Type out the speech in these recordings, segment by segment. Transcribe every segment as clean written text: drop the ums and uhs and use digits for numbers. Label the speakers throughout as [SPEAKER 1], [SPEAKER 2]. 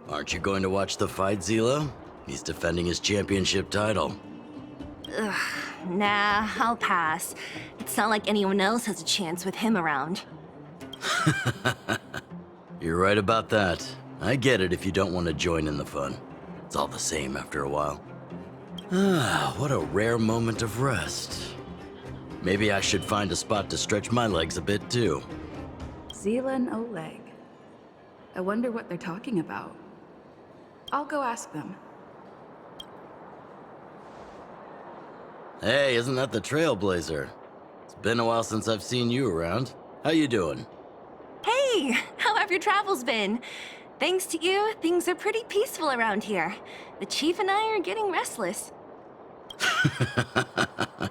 [SPEAKER 1] Aren't you going to watch the fight, Zila? He's defending his championship title.
[SPEAKER 2] Ugh, nah, I'll pass. It's not like anyone else has a chance with him around.
[SPEAKER 1] You're right about that. I get it if you don't want to join in the fun. It's all the same after a while. Ah, what a rare moment of rest. Maybe I should find a spot to stretch my legs a bit too.
[SPEAKER 3] Zila and Oleg. I wonder what they're talking about. I'll go ask them.
[SPEAKER 1] Hey, isn't that the Trailblazer? It's been a while since I've seen you around. How you doing?
[SPEAKER 2] Hey, how have your travels been? Thanks to you, things are pretty peaceful around here. The Chief and I are getting restless.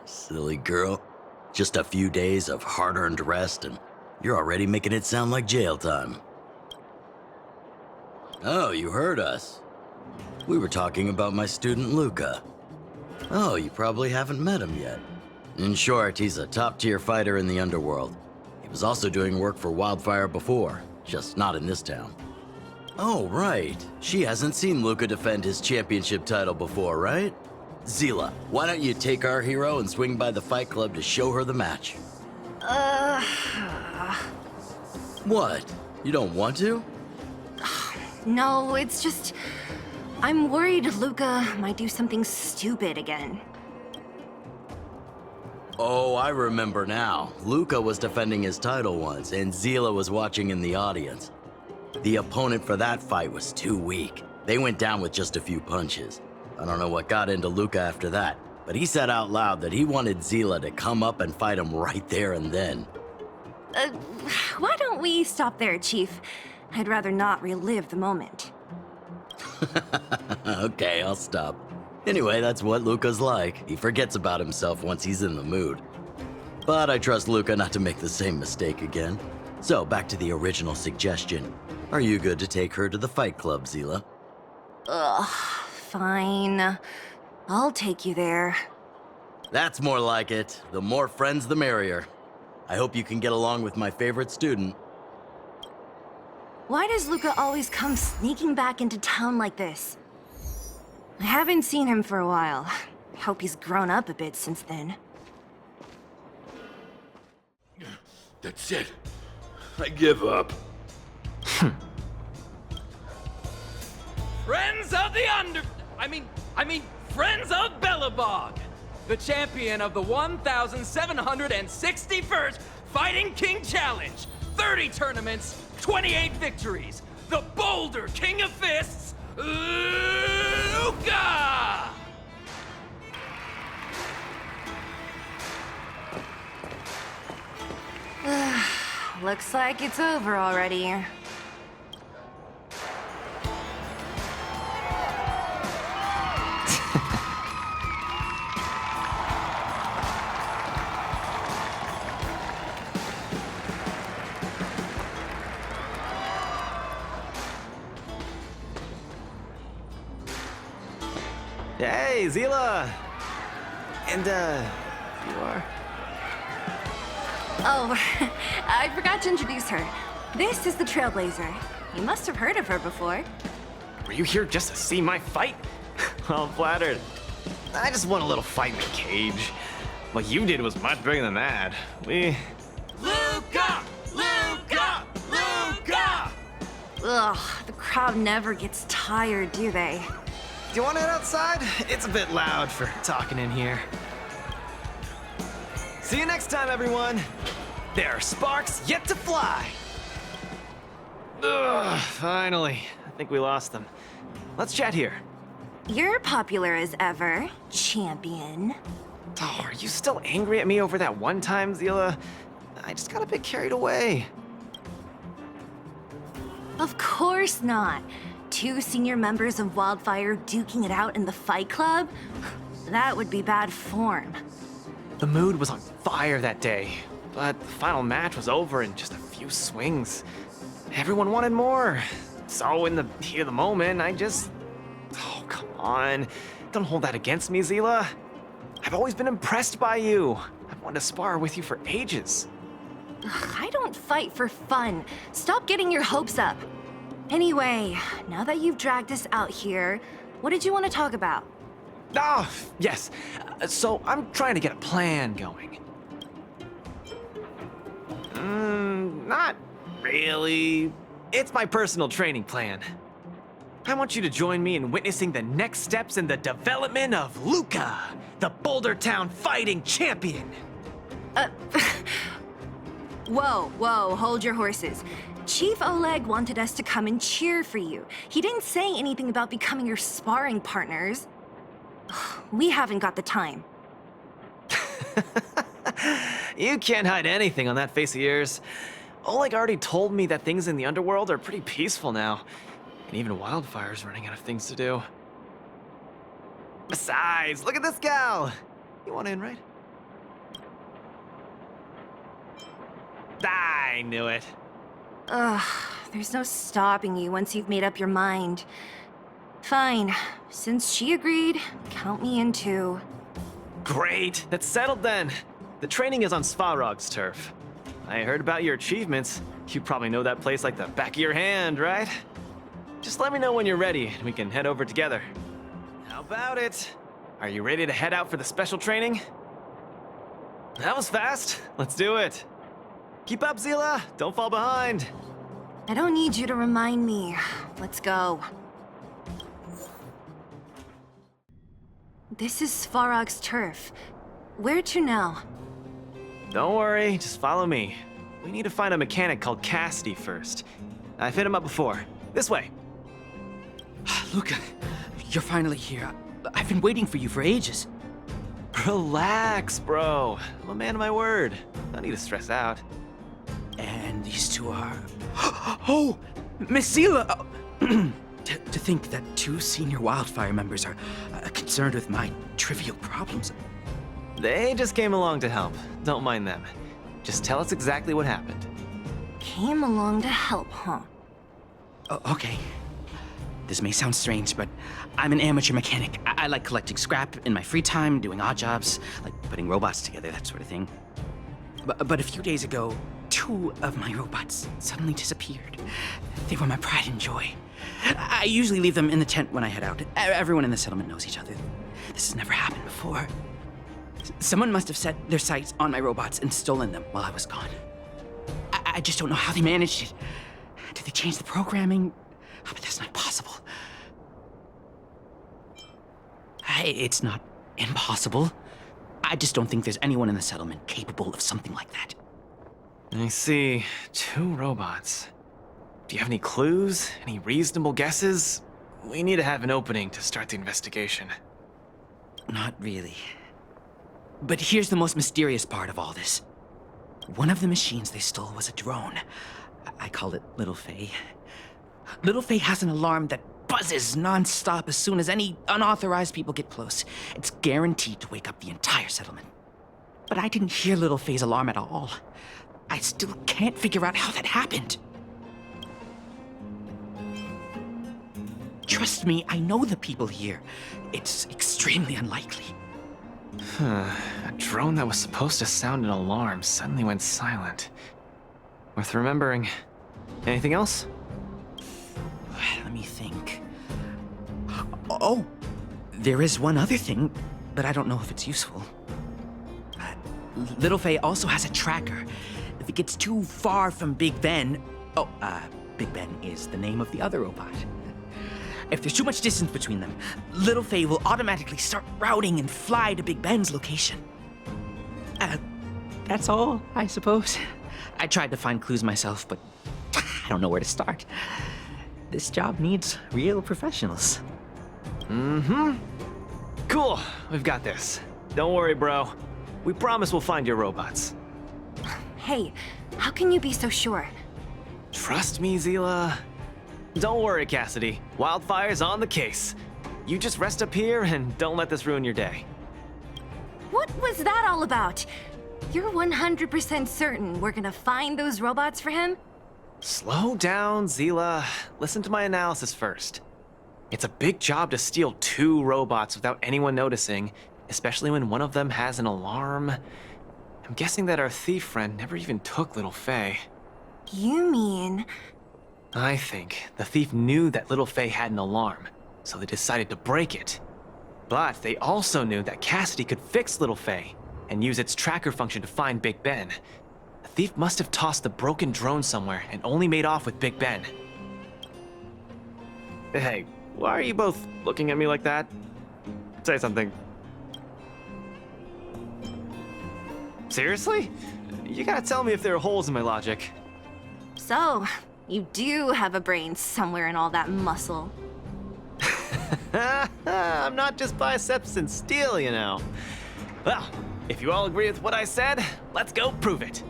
[SPEAKER 1] Silly girl. Just a few days of hard-earned rest and you're already making it sound like jail time. Oh, you heard us. We were talking about my student Luca. Oh, you probably haven't met him yet. In short, he's a top-tier fighter in the underworld. He was also doing work for Wildfire before, just not in this town. Oh, right. She hasn't seen Luca defend his championship title before, right? Zila, why don't you take our hero and swing by the fight club to show her the match? What? You don't want to?
[SPEAKER 2] No, it's just... I'm worried Luca might do something stupid again.
[SPEAKER 1] Oh, I remember now. Luca was defending his title once, and Zila was watching in the audience. The opponent for that fight was too weak. They went down with just a few punches. I don't know what got into Luca after that, but he said out loud that he wanted Zila to come up and fight him right there and then.
[SPEAKER 2] Why don't we stop there, Chief? I'd rather not relive the moment.
[SPEAKER 1] Okay, I'll stop. Anyway, that's what Luca's like. He forgets about himself once he's in the mood. But I trust Luca not to make the same mistake again. So, back to the original suggestion. Are you good to take her to the fight club, Zila?
[SPEAKER 2] Ugh, fine. I'll take you there.
[SPEAKER 1] That's more like it. The more friends, the merrier. I hope you can get along with my favorite student.
[SPEAKER 2] Why does Luca always come sneaking back into town like this? I haven't seen him for a while. I hope he's grown up a bit since then.
[SPEAKER 4] That's it. I give up.
[SPEAKER 5] Friends of the Friends of Bellabog, the champion of the 1,761st Fighting King Challenge, 30 tournaments, 28 victories, the Boulder King of Fists, Luca!
[SPEAKER 2] Looks like it's over already.
[SPEAKER 6] Hey, Zila! And, you are?
[SPEAKER 2] Oh, I forgot to introduce her. This is the Trailblazer. You must have heard of her before.
[SPEAKER 6] Were you here just to see my fight? Well, I'm flattered. I just want a little fight in the cage. What you did was much bigger than that.
[SPEAKER 5] Luca! Luca! Luca!
[SPEAKER 2] Ugh, the crowd never gets tired, do they?
[SPEAKER 6] Do you want to head outside? It's a bit loud for talking in here. See you next time, everyone. There are sparks yet to fly. Ugh, finally. I think we lost them. Let's chat here.
[SPEAKER 2] You're popular as ever, champion.
[SPEAKER 6] Oh, are you still angry at me over that one time, Zila? I just got a bit carried away.
[SPEAKER 2] Of course not. 2 senior members of Wildfire duking it out in the fight club? That would be bad form.
[SPEAKER 6] The mood was on fire that day, but the final match was over in just a few swings. Everyone wanted more. So in the heat of the moment, I just... Oh, come on. Don't hold that against me, Zila. I've always been impressed by you. I've wanted to spar with you for ages.
[SPEAKER 2] Ugh, I don't fight for fun. Stop getting your hopes up. Anyway, now that you've dragged us out here, what did you want to talk about?
[SPEAKER 6] Oh, yes. So I'm trying to get a plan going. Not really. It's my personal training plan. I want you to join me in witnessing the next steps in the development of Luca, the Boulder Town fighting champion.
[SPEAKER 2] Whoa, hold your horses. Chief Oleg wanted us to come and cheer for you. He didn't say anything about becoming your sparring partners. We haven't got the time.
[SPEAKER 6] You can't hide anything on that face of yours. Oleg already told me that things in the underworld are pretty peaceful now. And even Wildfire's running out of things to do. Besides, look at this gal! You want in, right? I knew it.
[SPEAKER 2] Ugh, there's no stopping you once you've made up your mind. Fine, since she agreed, count me in too.
[SPEAKER 6] Great, that's settled then. The training is on Svarog's turf. I heard about your achievements. You probably know that place like the back of your hand, right? Just let me know when you're ready and we can head over together. How about it? Are you ready to head out for the special training? That was fast. Let's do it. Keep up, Zila. Don't fall behind.
[SPEAKER 2] I don't need you to remind me. Let's go. This is Svarog's turf. Where to now?
[SPEAKER 6] Don't worry, just follow me. We need to find a mechanic called Cassidy first. I've hit him up before. This way.
[SPEAKER 7] Luca, you're finally here. I've been waiting for you for ages.
[SPEAKER 6] Relax, bro. I'm a man of my word. No need to stress out.
[SPEAKER 7] And these two are... Oh! Miss Zila! To think that two senior Wildfire members are concerned with my trivial problems.
[SPEAKER 6] They just came along to help. Don't mind them. Just tell us exactly what happened.
[SPEAKER 2] Came along to help, huh?
[SPEAKER 7] Okay. This may sound strange, but I'm an amateur mechanic. I like collecting scrap in my free time, doing odd jobs, like putting robots together, that sort of thing. But a few days ago, two of my robots suddenly disappeared. They were my pride and joy. I usually leave them in the tent when I head out. Everyone in the settlement knows each other. This has never happened before. Someone must have set their sights on my robots and stolen them while I was gone. I just don't know how they managed it. Did they change the programming? Oh, but that's not possible. It's not impossible. I just don't think there's anyone in the settlement capable of something like that.
[SPEAKER 6] I see. Two robots. Do you have any clues? Any reasonable guesses? We need to have an opening to start the investigation.
[SPEAKER 7] Not really. But here's the most mysterious part of all this. One of the machines they stole was a drone. I call it Little Faye. Little Faye has an alarm that buzzes non-stop as soon as any unauthorized people get close. It's guaranteed to wake up the entire settlement. But I didn't hear Little Faye's alarm at all. I still can't figure out how that happened. Trust me, I know the people here. It's extremely unlikely.
[SPEAKER 6] A drone that was supposed to sound an alarm suddenly went silent. Worth remembering. Anything else?
[SPEAKER 7] Let me think. Oh, there is one other thing, but I don't know if it's useful. Little Faye also has a tracker. If it gets too far from Big Ben... Big Ben is the name of the other robot. If there's too much distance between them, Little Faye will automatically start routing and fly to Big Ben's location. That's all, I suppose. I tried to find clues myself, but I don't know where to start. This job needs real professionals.
[SPEAKER 6] Cool, we've got this. Don't worry, bro. We promise we'll find your robots.
[SPEAKER 2] Hey, how can you be so sure?
[SPEAKER 6] Trust me, Zila. Don't worry, Cassidy. Wildfire's on the case. You just rest up here and don't let this ruin your day.
[SPEAKER 2] What was that all about? You're 100% certain we're gonna find those robots for him?
[SPEAKER 6] Slow down, Zila. Listen to my analysis first. It's a big job to steal two robots without anyone noticing, especially when one of them has an alarm. I'm guessing that our thief friend never even took Little Faye.
[SPEAKER 2] You mean...
[SPEAKER 6] I think the thief knew that Little Faye had an alarm, so they decided to break it. But they also knew that Cassidy could fix Little Faye and use its tracker function to find Big Ben. The thief must have tossed the broken drone somewhere and only made off with Big Ben. Hey, why are you both looking at me like that? Say something. Seriously? You gotta tell me if there are holes in my logic.
[SPEAKER 2] So, you do have a brain somewhere in all that muscle.
[SPEAKER 6] I'm not just biceps and steel, you know. Well, if you all agree with what I said, let's go prove it.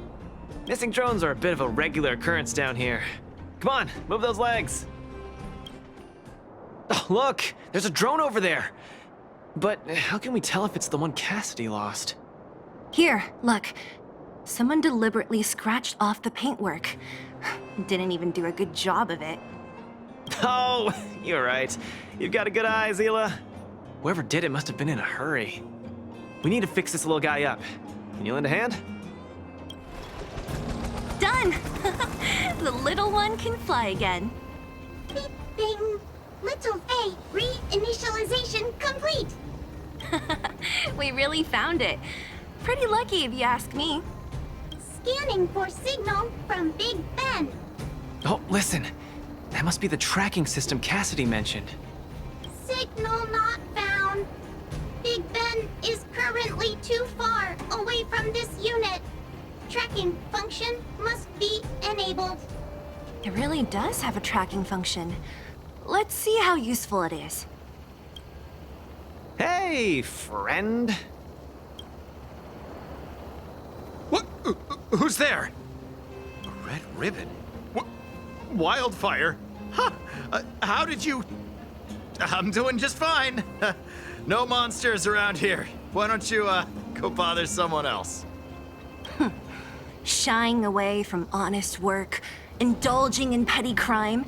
[SPEAKER 6] Missing drones are a bit of a regular occurrence down here. Come on, move those legs. Oh, look, there's a drone over there. But how can we tell if it's the one Cassidy lost?
[SPEAKER 2] Here, look. Someone deliberately scratched off the paintwork. Didn't even do a good job of it.
[SPEAKER 6] Oh, you're right. You've got a good eye, Zila. Whoever did it must have been in a hurry. We need to fix this little guy up. Can you lend a hand?
[SPEAKER 2] Done! The little one can fly again.
[SPEAKER 8] Beep, bing. Little Faye, reinitialization complete.
[SPEAKER 2] We really found it. Pretty lucky if you ask me.
[SPEAKER 8] Scanning for signal from Big Ben.
[SPEAKER 6] Oh, listen. That must be the tracking system Cassidy mentioned.
[SPEAKER 8] Signal not found. Big Ben is currently too far away from this unit. Tracking function must be enabled.
[SPEAKER 2] It really does have a tracking function. Let's see how useful it is.
[SPEAKER 6] Hey, friend.
[SPEAKER 9] What? Who's there? A red ribbon? What? Wildfire? Huh? How did you... I'm doing just fine. No monsters around here. Why don't you, go bother someone else?
[SPEAKER 2] Shying away from honest work, indulging in petty crime.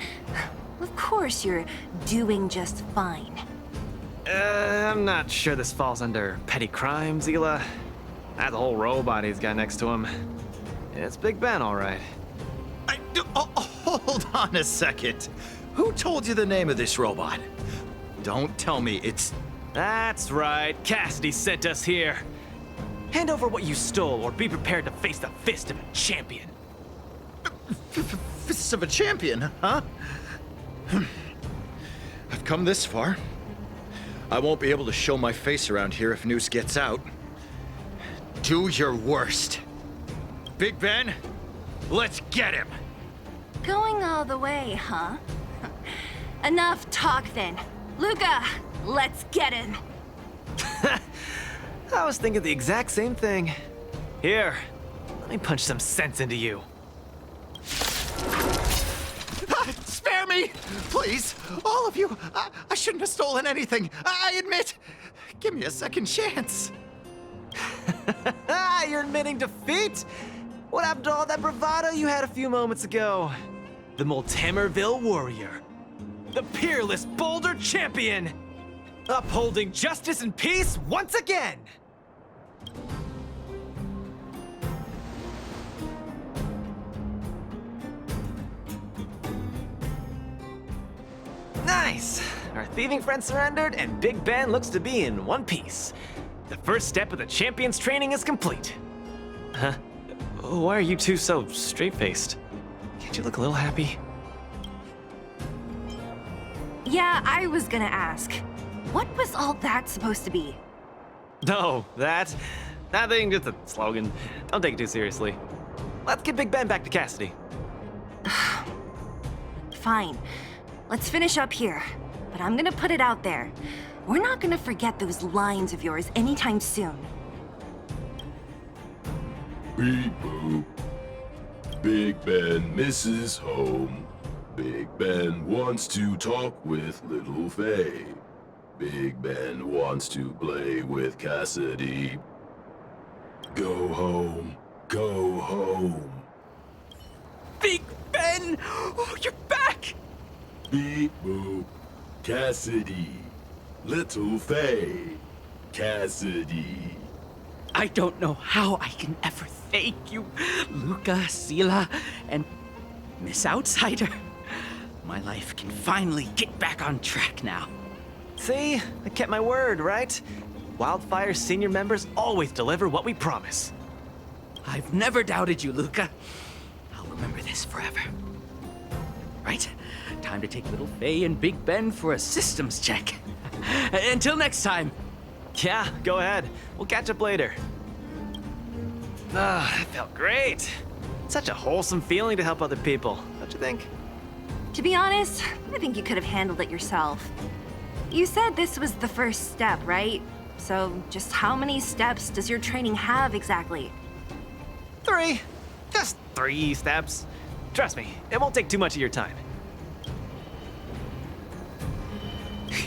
[SPEAKER 2] Of course you're doing just fine.
[SPEAKER 6] I'm not sure this falls under petty crime, Zila. That whole robot he's got next to him. It's Big Ben, all right.
[SPEAKER 9] Hold on a second. Who told you the name of this robot? Don't tell me it's...
[SPEAKER 6] That's right. Cassidy sent us here. Hand over what you stole, or be prepared to face the fist of a champion.
[SPEAKER 9] Fists of a champion, huh? I've come this far. I won't be able to show my face around here if news gets out. Do your worst. Big Ben, let's get him.
[SPEAKER 2] Going all the way, huh? Enough talk then. Luca, let's get him.
[SPEAKER 6] I was thinking the exact same thing. Here, let me punch some sense into you.
[SPEAKER 9] Spare me! Please, all of you. I shouldn't have stolen anything. I admit. Give me a second chance.
[SPEAKER 6] You're admitting defeat? What happened to all that bravado you had a few moments ago? The Multamerville warrior. The peerless Boulder champion. Upholding justice and peace once again. Nice! Our thieving friend surrendered, and Big Ben looks to be in one piece. The first step of the champion's training is complete. Huh? Why are you two so straight-faced? Can't you look a little happy?
[SPEAKER 2] Yeah, I was gonna ask. What was all that supposed to be?
[SPEAKER 6] No, that thing, just a slogan. Don't take it too seriously. Let's get Big Ben back to Cassidy.
[SPEAKER 2] Fine. Let's finish up here. But I'm gonna put it out there. We're not gonna forget those lines of yours anytime soon.
[SPEAKER 4] Beep boop. Big Ben misses home. Big Ben wants to talk with Little Faye. Big Ben wants to play with Cassidy. Go home. Go home.
[SPEAKER 5] Big Ben! Oh, you're back!
[SPEAKER 4] Beep boop. Cassidy. Little Faye. Cassidy.
[SPEAKER 7] I don't know how I can ever thank you, Luca, Sila, and Miss Outsider. My life can finally get back on track now.
[SPEAKER 6] See? I kept my word, right? Wildfire's senior members always deliver what we promise.
[SPEAKER 7] I've never doubted you, Luca. I'll remember this forever. Right, time to take little Faye and Big Ben for a systems check. Until next time.
[SPEAKER 6] Yeah, go ahead. We'll catch up later. Ah, that felt great. Such a wholesome feeling to help other people, don't you think?
[SPEAKER 2] To be honest, I think you could have handled it yourself. You said this was the first step, right? So just how many steps does your training have exactly?
[SPEAKER 6] 3. Just 3 steps. Trust me, it won't take too much of your time.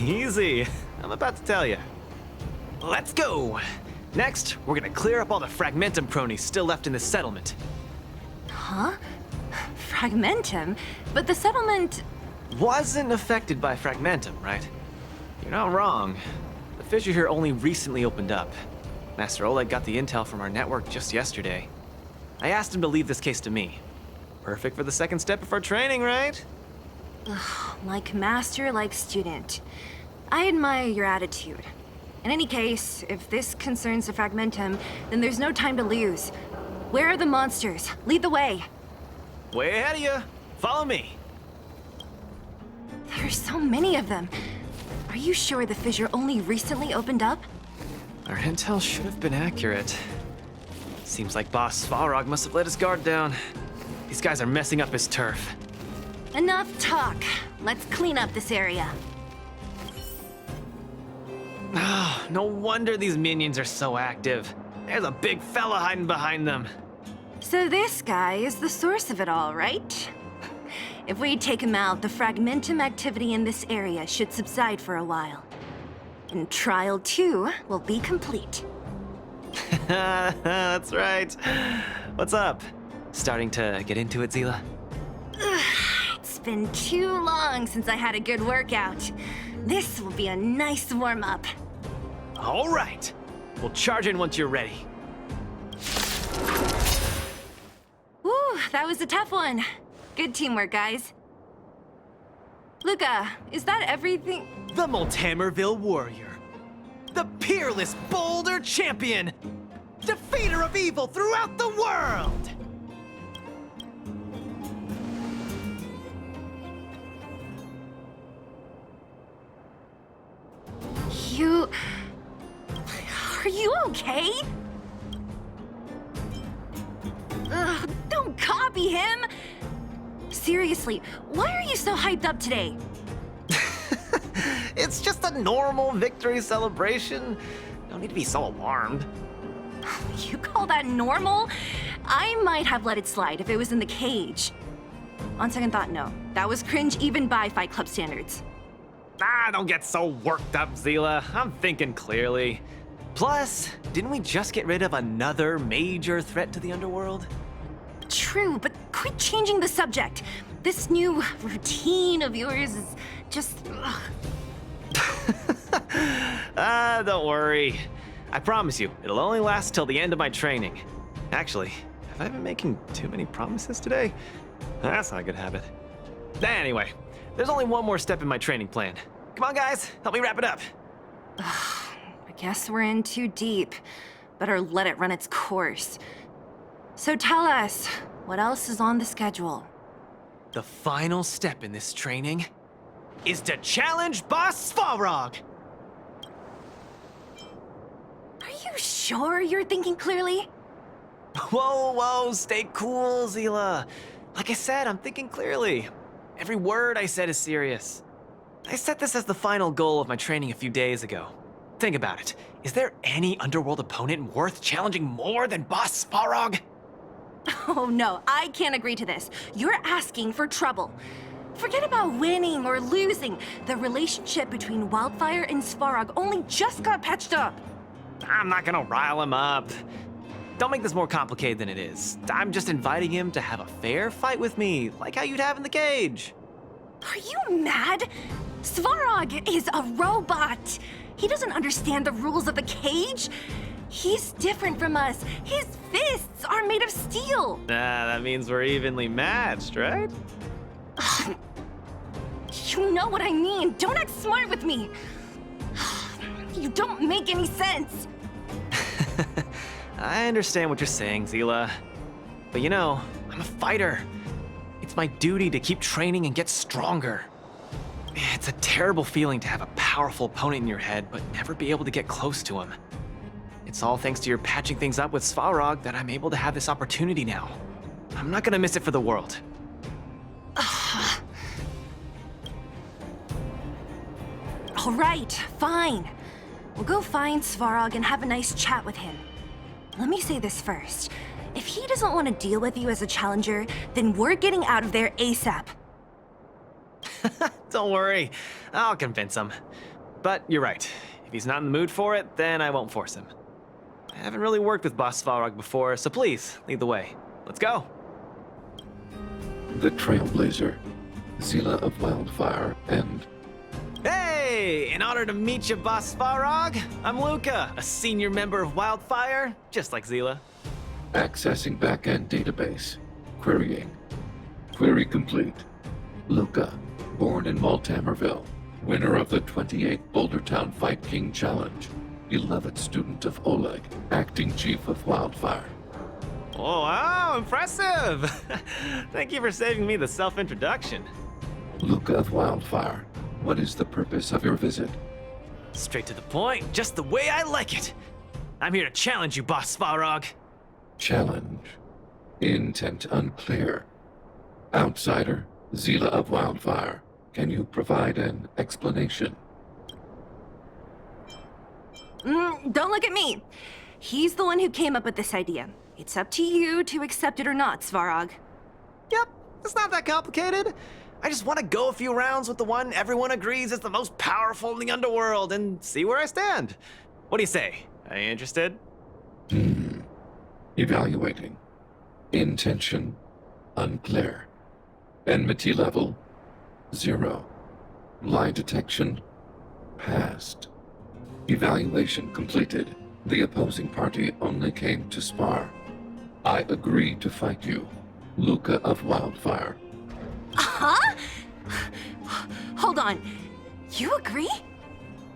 [SPEAKER 6] Easy. I'm about to tell you. Let's go. Next, we're gonna clear up all the Fragmentum cronies still left in this settlement.
[SPEAKER 2] Huh? Fragmentum? But the settlement...
[SPEAKER 6] Wasn't affected by Fragmentum, right? You're not wrong. The fissure here only recently opened up. Master Oleg got the intel from our network just yesterday. I asked him to leave this case to me. Perfect for the second step of our training, right?
[SPEAKER 2] Like master, like student. I admire your attitude. In any case, if this concerns the Fragmentum, then there's no time to lose. Where are the monsters? Lead the way.
[SPEAKER 6] Way ahead of you. Follow me.
[SPEAKER 2] There are so many of them. Are you sure the fissure only recently opened up?
[SPEAKER 6] Our intel should have been accurate. Seems like Boss Svarog must have let his guard down. These guys are messing up his turf.
[SPEAKER 2] Enough talk. Let's clean up this area.
[SPEAKER 6] Ah, no wonder these minions are so active. There's a big fella hiding behind them.
[SPEAKER 2] So this guy is the source of it all, right? If we take him out, the Fragmentum activity in this area should subside for a while. And Trial 2 will be complete.
[SPEAKER 6] That's right. What's up? Starting to get into it, Zila?
[SPEAKER 2] It's been too long since I had a good workout. This will be a nice warm-up.
[SPEAKER 6] All right. We'll charge in once you're ready.
[SPEAKER 2] Woo, that was a tough one. Good teamwork, guys. Luca, is that everything?
[SPEAKER 6] The Multamerville Warrior. The peerless Boulder Champion. Defeater of evil throughout the world.
[SPEAKER 2] You... Are you okay? Ugh, don't copy him! Seriously, why are you so hyped up today?
[SPEAKER 6] It's just a normal victory celebration. No need to be so alarmed.
[SPEAKER 2] You call that normal? I might have let it slide if it was in the cage. On second thought, no. That was cringe even by Fight Club standards.
[SPEAKER 6] Ah, don't get so worked up, Zila. I'm thinking clearly. Plus, didn't we just get rid of another major threat to the underworld?
[SPEAKER 2] True, but quit changing the subject. This new routine of yours is just... ugh.
[SPEAKER 6] Don't worry. I promise you, it'll only last till the end of my training. Actually, have I been making too many promises today? That's not a good habit. Anyway, there's only one more step in my training plan. Come on, guys, help me wrap it up.
[SPEAKER 2] I guess we're in too deep. Better let it run its course. So tell us, what else is on the schedule?
[SPEAKER 6] The final step in this training is to challenge Boss Svarog.
[SPEAKER 2] Are you sure you're thinking clearly?
[SPEAKER 6] Whoa, stay cool, Zila. Like I said, I'm thinking clearly. Every word I said is serious. I set this as the final goal of my training a few days ago. Think about it. Is there any underworld opponent worth challenging more than Boss Svarog?
[SPEAKER 2] Oh no, I can't agree to this. You're asking for trouble. Forget about winning or losing. The relationship between Wildfire and Svarog only just got patched up.
[SPEAKER 6] I'm not gonna rile him up. Don't make this more complicated than it is. I'm just inviting him to have a fair fight with me, like how you'd have in the cage.
[SPEAKER 2] Are you mad? Svarog is a robot. He doesn't understand the rules of the cage. He's different from us. His fists are made of steel.
[SPEAKER 6] That means we're evenly matched, right?
[SPEAKER 2] You know what I mean. Don't act smart with me. You don't make any sense.
[SPEAKER 6] I understand what you're saying, Zila. But you know, I'm a fighter. It's my duty to keep training and get stronger. It's a terrible feeling to have a powerful opponent in your head, but never be able to get close to him. It's all thanks to your patching things up with Svarog that I'm able to have this opportunity now. I'm not gonna miss it for the world.
[SPEAKER 2] All right, fine. We'll go find Svarog and have a nice chat with him. Let me say this first. If he doesn't want to deal with you as a challenger, then we're getting out of there ASAP.
[SPEAKER 6] Don't worry, I'll convince him. But you're right. If he's not in the mood for it, then I won't force him. I haven't really worked with Boss Svarog before, so please, lead the way. Let's go.
[SPEAKER 10] The Trailblazer, Zila of Wildfire, and...
[SPEAKER 6] Hey! In honor to meet you, Boss Svarog, I'm Luca, a senior member of Wildfire, just like Zila.
[SPEAKER 10] Accessing backend database. Querying. Query complete. Luca, born in Maltamerville, winner of the 28th Bouldertown Fight King Challenge, 11th student of Oleg, acting chief of Wildfire.
[SPEAKER 6] Oh, wow, impressive! Thank you for saving me the self-introduction.
[SPEAKER 10] Luca of Wildfire, what is the purpose of your visit?
[SPEAKER 6] Straight to the point, just the way I like it. I'm here to challenge you, Boss Svarog.
[SPEAKER 10] Challenge. Intent unclear. Outsider, Zila of Wildfire, can you provide an explanation?
[SPEAKER 2] Don't look at me. He's the one who came up with this idea. It's up to you to accept it or not, Svarog.
[SPEAKER 6] Yep, it's not that complicated. I just want to go a few rounds with the one everyone agrees is the most powerful in the underworld and see where I stand. What do you say? Are you interested?
[SPEAKER 10] Evaluating. Intention unclear. Enmity level 0. Lie detection passed. Evaluation completed. The opposing party only came to spar. I agree to fight you, Luca of Wildfire.
[SPEAKER 2] Huh? Hold on. You agree?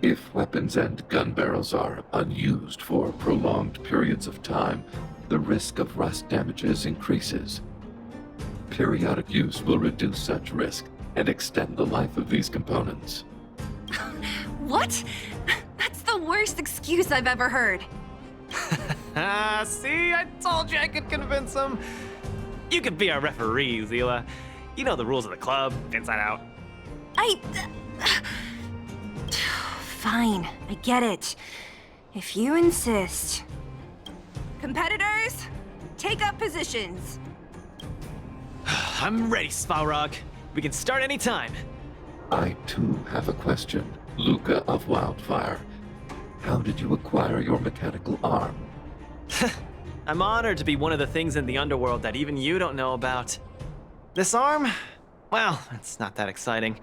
[SPEAKER 10] If weapons and gun barrels are unused for prolonged periods of time, the risk of rust damages increases. Periodic use will reduce such risk and extend the life of these components.
[SPEAKER 2] What? That's the worst excuse I've ever heard.
[SPEAKER 6] See, I told you I could convince him. You could be our referee, Zila. You know the rules of the club, inside out.
[SPEAKER 2] Fine, I get it. If you insist. Competitors, take up positions.
[SPEAKER 6] I'm ready, Svarog. We can start anytime.
[SPEAKER 10] I too have a question, Luca of Wildfire. How did you acquire your mechanical arm?
[SPEAKER 6] I'm honored to be one of the things in the underworld that even you don't know about. This arm? Well, it's not that exciting.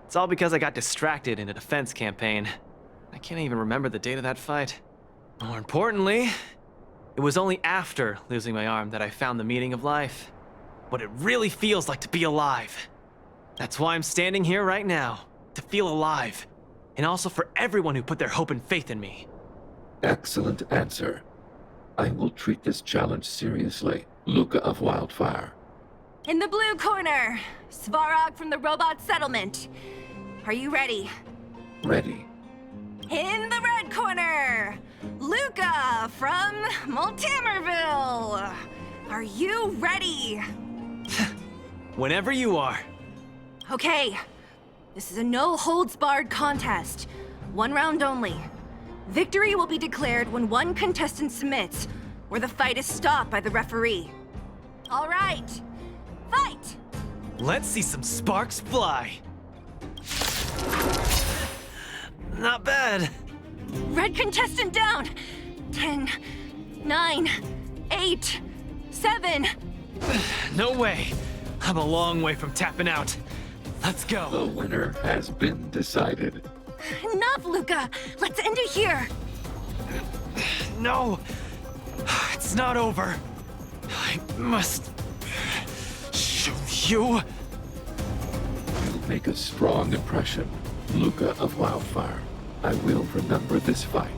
[SPEAKER 6] It's all because I got distracted in a defense campaign. I can't even remember the date of that fight. More importantly, it was only after losing my arm that I found the meaning of life. What it really feels like to be alive. That's why I'm standing here right now, to feel alive. And also for everyone who put their hope and faith in me.
[SPEAKER 10] Excellent answer. I will treat this challenge seriously, Luca of Wildfire.
[SPEAKER 2] In the blue corner, Svarog from the Robot Settlement. Are you ready?
[SPEAKER 10] Ready.
[SPEAKER 2] In the red corner, Luca from Maltamerville. Are you ready?
[SPEAKER 6] Whenever you are.
[SPEAKER 2] Okay. This is a no-holds-barred contest. 1 round only. Victory will be declared when one contestant submits, or the fight is stopped by the referee. All right. Fight!
[SPEAKER 6] Let's see some sparks fly. Not bad.
[SPEAKER 2] Red contestant down. 10, 9, 8, 7.
[SPEAKER 6] No way. I'm a long way from tapping out. Let's go.
[SPEAKER 10] The winner has been decided.
[SPEAKER 2] Enough, Luca. Let's end it here.
[SPEAKER 6] No. It's not over. I must show you.
[SPEAKER 10] You make a strong impression, Luca of Wildfire. I will remember this fight.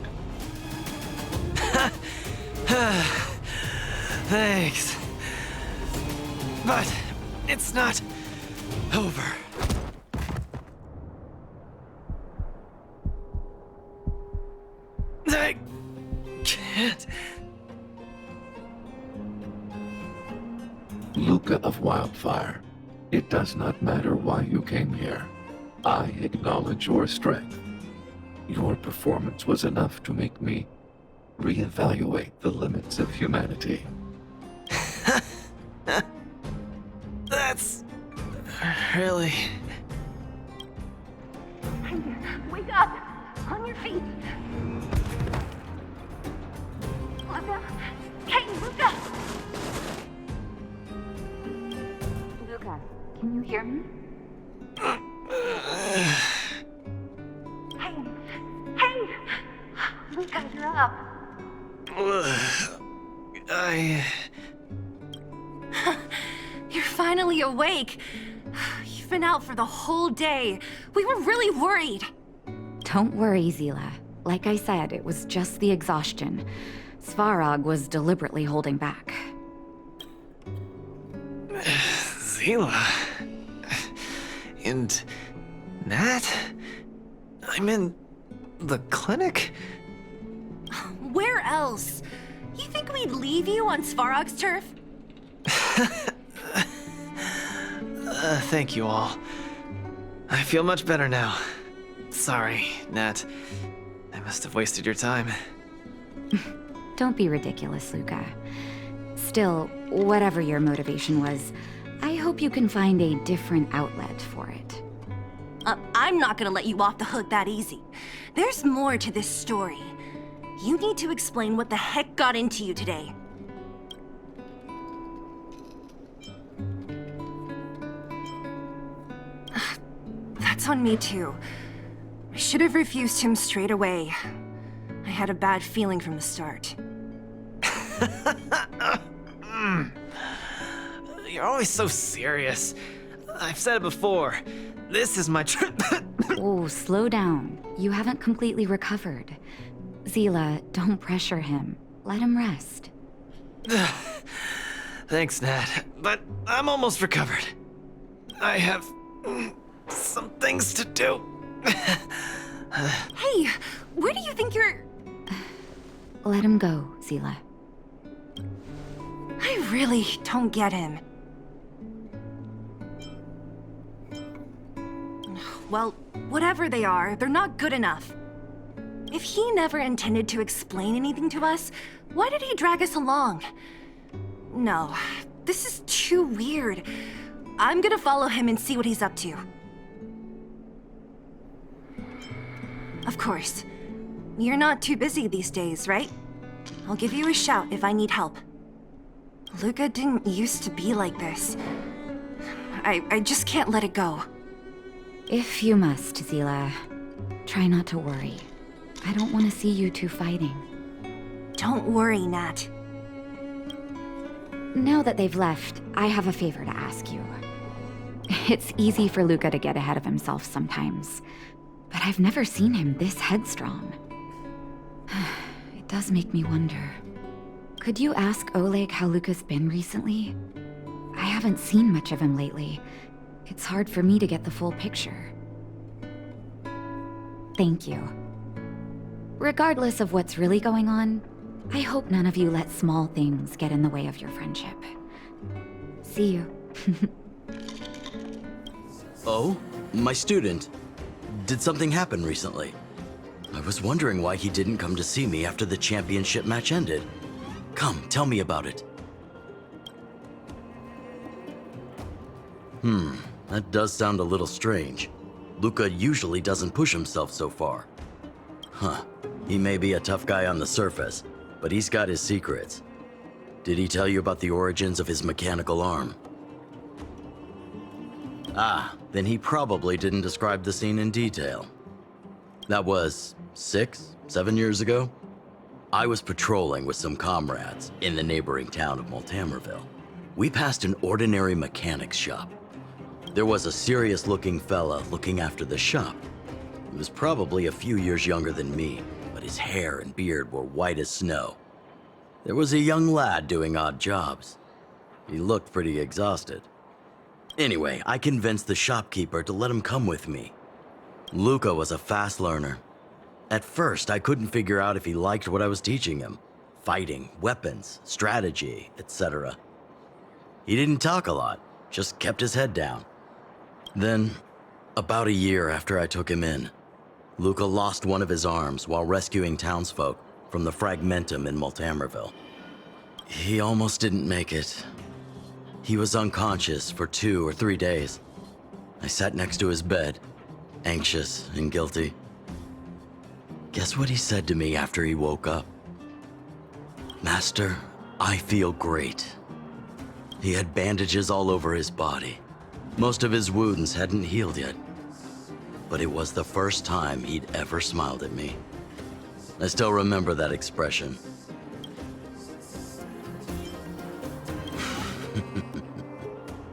[SPEAKER 6] Thanks. But it's not over. I can't.
[SPEAKER 10] Luca of Wildfire, it does not matter why you came here. I acknowledge your strength. Your performance was enough to make me reevaluate the limits of humanity.
[SPEAKER 6] That's really...
[SPEAKER 2] Wake up! On your feet! Luca! Hey, Luca! Luca, can you hear me? Hey! Luca, you're up! You're finally awake! You've been out for the whole day. We were really worried.
[SPEAKER 11] Don't worry, Zila. Like I said, it was just the exhaustion. Svarog was deliberately holding back.
[SPEAKER 6] Zila... And... Nat? I'm in... the clinic?
[SPEAKER 2] Where else? You think we'd leave you on Svarog's turf?
[SPEAKER 6] Thank you all. I feel much better now. Sorry, Nat. I must have wasted your time.
[SPEAKER 11] Don't be ridiculous, Luca. Still, whatever your motivation was, I hope you can find a different outlet for it.
[SPEAKER 2] I'm not gonna let you off the hook that easy. There's more to this story. You need to explain what the heck got into you today. That's on me too. I should have refused him straight away. I had a bad feeling from the start.
[SPEAKER 6] You're always so serious. I've said it before. This is my trip.
[SPEAKER 11] Oh, slow down. You haven't completely recovered. Zila, don't pressure him. Let him rest.
[SPEAKER 6] Thanks, Nat. But I'm almost recovered. I have some things to do.
[SPEAKER 2] Hey, where do you think you're...
[SPEAKER 11] Let him go, Zila.
[SPEAKER 2] I really don't get him. Well, whatever they are, they're not good enough. If he never intended to explain anything to us, why did he drag us along? No, this is too weird. I'm gonna follow him and see what he's up to. Of course. You're not too busy these days, right? I'll give you a shout if I need help. Luca didn't used to be like this. I just can't let it go.
[SPEAKER 11] If you must, Zila, try not to worry. I don't want to see you two fighting.
[SPEAKER 2] Don't worry, Nat.
[SPEAKER 11] Now that they've left, I have a favor to ask you. It's easy for Luca to get ahead of himself sometimes, but I've never seen him this headstrong. It does make me wonder. Could you ask Oleg how Luca's been recently? I haven't seen much of him lately. It's hard for me to get the full picture. Thank you. Regardless of what's really going on, I hope none of you let small things get in the way of your friendship. See you.
[SPEAKER 1] Oh? My student. Did something happen recently? I was wondering why he didn't come to see me after the championship match ended. Come, tell me about it. That does sound a little strange. Luca usually doesn't push himself so far. Huh. He may be a tough guy on the surface, but he's got his secrets. Did he tell you about the origins of his mechanical arm? Ah, then he probably didn't describe the scene in detail. That was 7 years ago? I was patrolling with some comrades in the neighboring town of Multamerville. We passed an ordinary mechanic's shop. There was a serious-looking fella looking after the shop. He was probably a few years younger than me, but his hair and beard were white as snow. There was a young lad doing odd jobs. He looked pretty exhausted. Anyway, I convinced the shopkeeper to let him come with me. Luca was a fast learner. At first, I couldn't figure out if he liked what I was teaching him. Fighting, weapons, strategy, etc. He didn't talk a lot, just kept his head down. Then, about a year after I took him in, Luca lost one of his arms while rescuing townsfolk from the Fragmentum in Multamerville. He almost didn't make it. He was unconscious for 2 or 3 days. I sat next to his bed, anxious and guilty. Guess what he said to me after he woke up? "Master, I feel great." He had bandages all over his body. Most of his wounds hadn't healed yet. But it was the first time he'd ever smiled at me. I still remember that expression.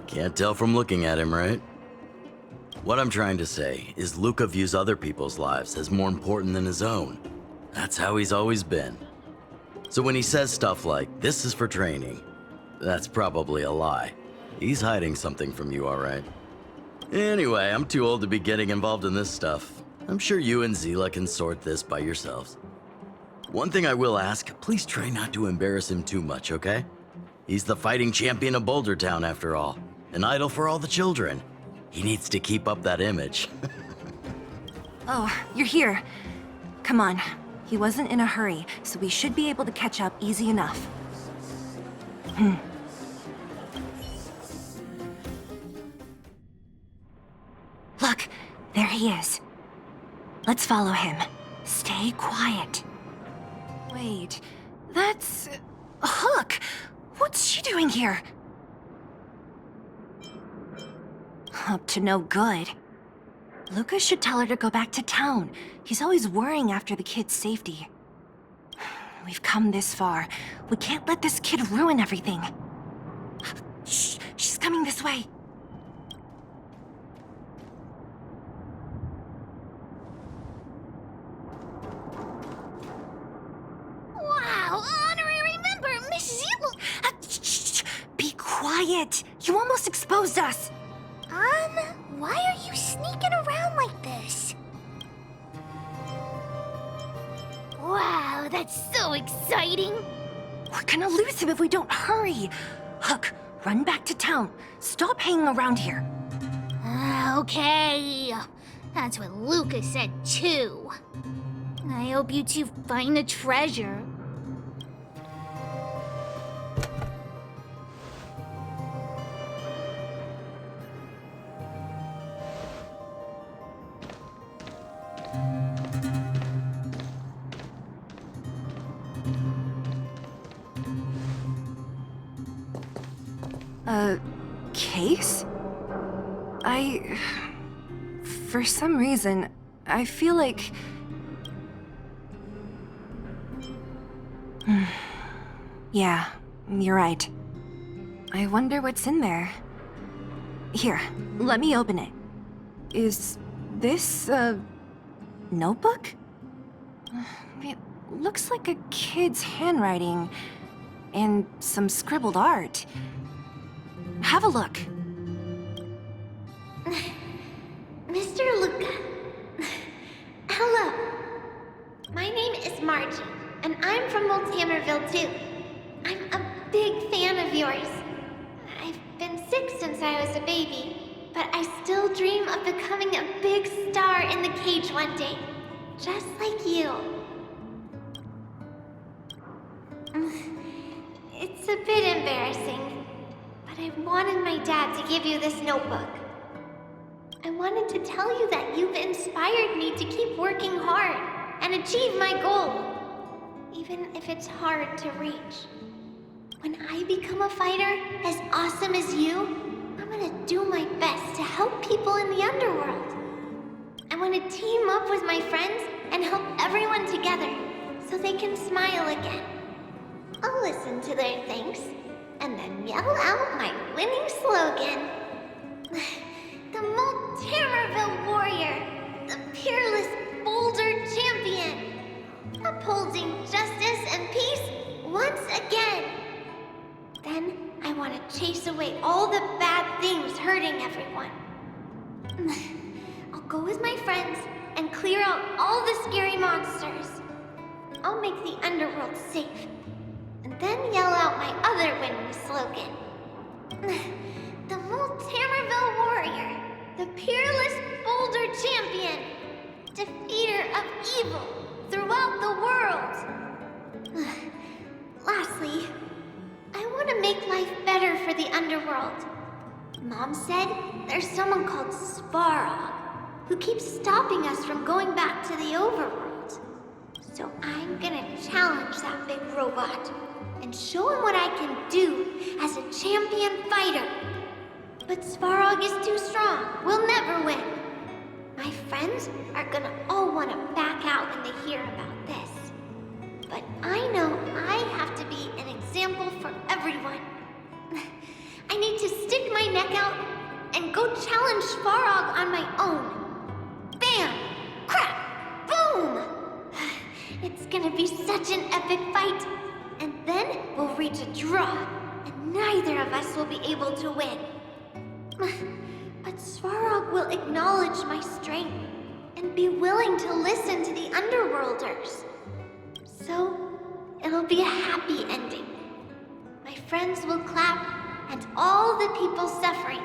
[SPEAKER 1] Can't tell from looking at him, right? What I'm trying to say is Luca views other people's lives as more important than his own. That's how he's always been. So when he says stuff like, "This is for training," that's probably a lie. He's hiding something from you, all right? Anyway, I'm too old to be getting involved in this stuff. I'm sure you and Zila can sort this by yourselves. One thing I will ask, please try not to embarrass him too much, okay? He's the fighting champion of Boulder Town, after all. An idol for all the children. He needs to keep up that image.
[SPEAKER 2] Oh, you're here. Come on. He wasn't in a hurry, so we should be able to catch up easy enough. Look, there he is. Let's follow him. Stay quiet. Wait, that's... Hook! What's she doing here? Up to no good. Lucas should tell her to go back to town. He's always worrying after the kid's safety. We've come this far. We can't let this kid ruin everything. Shh, she's coming this way.
[SPEAKER 8] Wow, honorary member, Miss Zila.
[SPEAKER 2] Shh, be quiet. You almost exposed us.
[SPEAKER 8] Why are you sneaking around like this? Wow, that's so exciting.
[SPEAKER 2] We're gonna lose him if we don't hurry. Hook, run back to town. Stop hanging around here.
[SPEAKER 8] Okay. That's what Lucas said too. I hope you two find the treasure.
[SPEAKER 2] A case? For some reason, I feel like... Yeah, you're right. I wonder what's in there. Here, let me open it. Is this a notebook? It looks like a kid's handwriting and some scribbled art. Have a look.
[SPEAKER 8] Mr. Luca. Hello. My name is Margie, and I'm from Multamerville too. I'm a big fan of yours. I've been sick since I was a baby, but I still dream of becoming a big star in the cage one day, just like you. It's a bit embarrassing, but I wanted my dad to give you this notebook. I wanted to tell you that you've inspired me to keep working hard and achieve my goal, even if it's hard to reach. When I become a fighter as awesome as you, I'm gonna do my best to help people in the underworld. I want to team up with my friends and help everyone together so they can smile again. I'll listen to their thanks and then yell out my winning slogan. Multamerville warrior, the peerless Boulder champion, upholding justice and peace once again. Then I want to chase away all the bad things hurting everyone. I'll go with my friends and clear out all the scary monsters. I'll make the underworld safe, and then yell out my other winning slogan. The Multamerville warrior, the peerless Boulder champion, defeater of evil throughout the world. Lastly, I want to make life better for the underworld. Mom said there's someone called Svarog who keeps stopping us from going back to the overworld. So I'm gonna challenge that big robot and show him what I can do as a champion fighter. But Svarog is too strong. We'll never win. My friends are gonna all want to back out when they hear about this. But I know I have to be an example for everyone. I need to stick my neck out and go challenge Svarog on my own. Bam! Crack! Boom! It's gonna be such an epic fight. And then we'll reach a draw, and neither of us will be able to win. But Svarog will acknowledge my strength and be willing to listen to the Underworlders. So, it'll be a happy ending. My friends will clap, and all the people suffering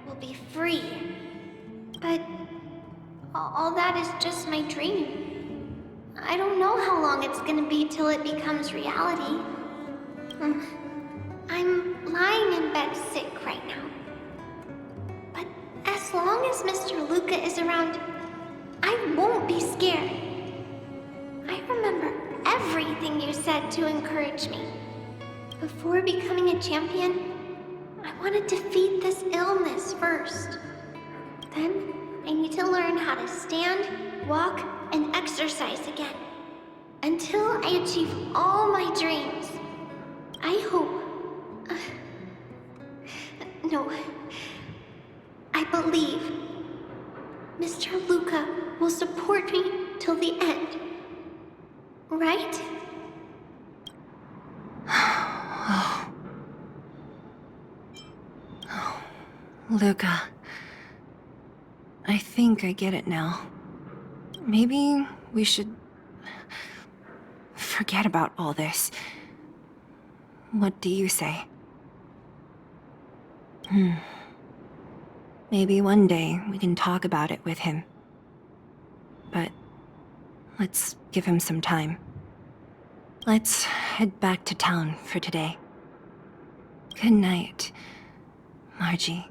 [SPEAKER 8] will be free. But all that is just my dream. I don't know how long it's gonna be till it becomes reality. I'm lying in bed sick right now. But as long as Mr. Luca is around, I won't be scared. I remember everything you said to encourage me. Before becoming a champion, I want to defeat this illness first. Then, I need to learn how to stand, walk, and exercise again. Until I achieve all my dreams. I hope... no. I believe Mr. Luca will support me till the end. Right?
[SPEAKER 2] Luca. I think I get it now. Maybe we should forget about all this. What do you say? Maybe one day we can talk about it with him. But let's give him some time. Let's head back to town for today. Good night, Margie.